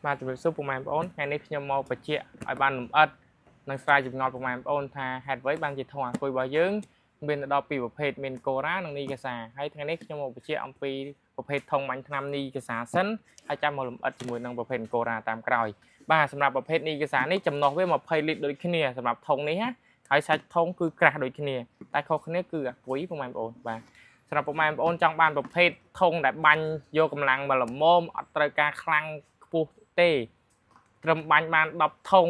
បាទជំរាបសួរពុកម៉ែបងប្អូនថ្ងៃនេះខ្ញុំមកបញ្ជាក់ឲ្យបានលម្អិតនិងស្រាវចម្ងល់ពុកម៉ែបងប្អូនថាហេតុអ្វីបានជាធំអាគុយរបស់យើងមានដល់ពីរប្រភេទមានកូរ៉ានិងនីកាសាហើយថ្ងៃនេះខ្ញុំមកបញ្ជាក់អំពីប្រភេទធំបាញ់ថ្នាំនីកាសាសិនហើយចាំមកលម្អិតជាមួយនឹងប្រភេទកូរ៉ាតាមក្រោយបាទសម្រាប់ប្រភេទនីកាសានេះចំណុះវា20លីត្រដូចគ្នាសម្រាប់ធុងនេះណាហើយសាច់ធុងគឺក្រាស់ដូចគ្នាតែខុសគ្នាគឺអាគុយពុកម៉ែបងប្អូនបាទសម្រាប់ពុកម៉ែបងប្អូនចង់បានប្រភេទធុងដែលបាញ់យកកម្លាំងមកល្មមអត់ត្រូវការខ្លាំងខ្ពស់ទេត្រឹមបាញ់បាន10ធុង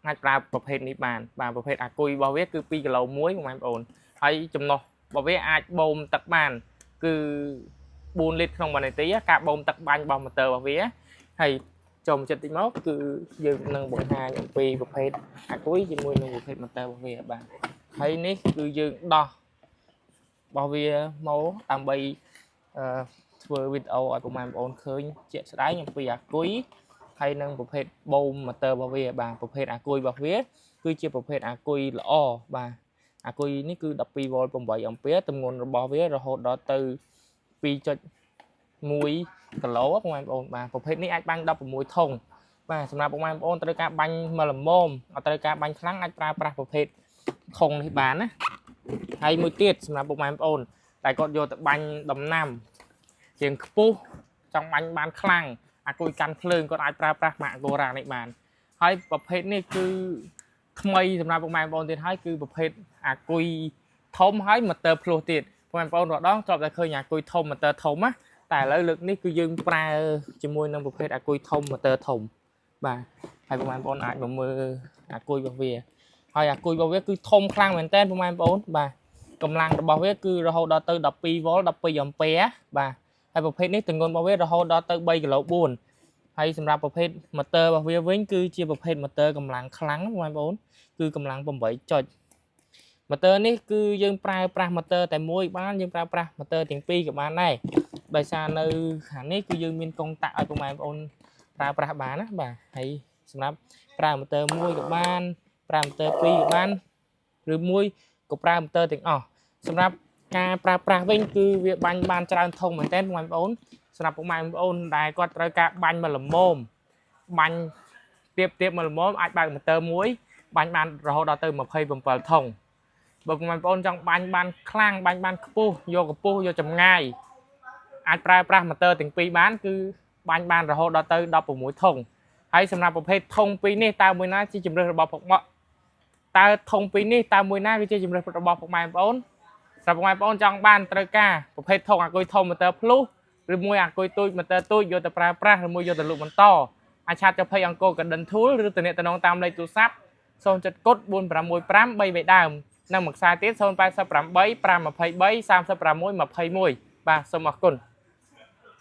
អាចប្រើប្រភេទនេះបានប្រភេទអាគុយរបស់វាគឺ2គីឡូ1បងប្អូនហើយចំណុះរបស់វាអាចបូមទឹកបានគឺ4លីត្រក្នុង1នាទីការបូមទឹកបាញ់របស់ម៉ូទ័ររបស់វាហើយចូលមកចិត្តតិចមកគឺយើងនឹងបង្ហាញអំពីប្រភេទអាគុយជាមួយនឹងប្រភេទម៉ូទ័ររបស់វាបាទហើយនេះគឺយើងដោះរបស់វាមកដើម្បីធ្វើវីដេអូឲ្យពុកម៉ែបងប្អូនឃើញជាក់ស្ដែងអំពីអាគុយហើយនឹងប្រភេទបូមម៉ូទ័ររបស់វាបាទប្រភេទអាគុយរបស់វាគឺជាប្រភេទអាគុយល្អបាទអាគុយនេះគឺ12វ៉ុល8អាំពែទម្ងន់របស់វារហូតដល់ទៅ 2.1 គីឡូបងប្អូនបាទប្រភេទនេះអាចបាញ់16ធុងបាទសម្រាប់បងប្អូនត្រូវការបាញ់មកល្មមអត់ត្រូវការបាញ់ខ្លាំងអាចប្រើប្រាស់ប្រភេទធុងនេះបានណាហើយមួយទៀតសម្រាប់បងប្អូនតែគាត់យកទៅបាញ់ដំណាំជាងខ្ពស់ចង់បាញ់បានខ្លាំងអាគុយកាន់ភ្លើងគាត់អាចប្រើប្រាស់ម៉ាកកូរ៉ានេះបានហើយប្រភេទនេះគឺថ្មីសម្រាប់បងប្អូនទៀតហើយគឺប្រភេទអាគុយធំហើយម៉ូទ័រភ្លោះទៀតបងប្អូនរដងធ្លាប់តែឃើញអាគុយធំម៉ូទ័រធំណាតែឥឡូវលើកនេះគឺយើងប្រើជាមួយនឹងប្រភេទអាគុយធំម៉ូទ័រធំបាទហើយបងប្អូនអាចមកមើលអាគុយរបស់វាហើយអាគុយរបស់វាគឺធំខ្លាំងមែនតើបងប្អូនបាទកម្លាំងរបស់វាគឺរហូតដល់ទៅ12វ៉ុល12អាំពែបាទហើយប្រភេទនេះទម្ងន់របស់វារហូតដល់ទៅ3គីឡូ4ហើយសម្រាប់ប្រភេទម៉ូទ័ររបស់វាវិញគឺជាប្រភេទម៉ូទ័រកម្លាំងខ្លាំងបងប្អូនគឺកម្លាំង8ចុចម៉ូទ័រនេះគឺយើងប្រើប្រាស់ម៉ូទ័រតែមួយបានយើងប្រើប្រាស់ម៉ូទ័រទាំងពីរក៏បានដែរដោយសារនៅខាងនេះគឺយើងមានកុងតាក់ឲ្យបងប្អូនប្រើប្រាស់បានណាបាទហើយសម្រាប់ប្រើម៉ូទ័រមួយក៏បានប្រើម៉ូទ័រពីរក៏បានឬមួយក៏ប្រើម៉ូទ័រទាំងអស់សម្រាប់ការប្រើប្រាស់វិញគឺវាបាញ់បានច្រើនធុងមែនទែនបងប្អូនសម្រាប់បងប្អូនដែលគាត់ត្រូវការបាញ់មកល្មមបាញ់ទៀបមកល្មមអាចបើកម៉ូទ័រមួយបាញ់បានរហូតដល់ទៅ27ធុងបើបងប្អូនចង់បាញ់បានខ្លាំងបាញ់បានខ្ពស់យកកម្ពស់យកចម្ងាយអាចប្រើប្រាស់ម៉ូទ័រទាំងពីរបានគឺបាញ់បានរហូតដល់ទៅ16ធុងហើយសម្រាប់ប្រភេទធុងពីរនេះតើមួយណាជាជំរើសរបស់ពុកម៉ែតើធុងពីរនេះតើមួយណាគឺជាជំរើសរបស់ពុកម៉ែបងប្អូនសម្រាប់បងប្អូនចង់បានត្រូវការប្រភេទធុងអាគុយធំម៉ូទ័រភ្លុះឬមួយអាគុយទូចម៉ូទ័រទូចយកទៅប្រើប្រាស់ឬមួយយកទៅលក់បន្តអាចឆាតទៅ Page អង្គរ Garden Tool ឬទំនាក់ទំនងតាមលេខទូរស័ព្ទ07 465 3 ដើមនិងមួយខ្សែទៀត088 523 36 21បាទសូមអរគុណ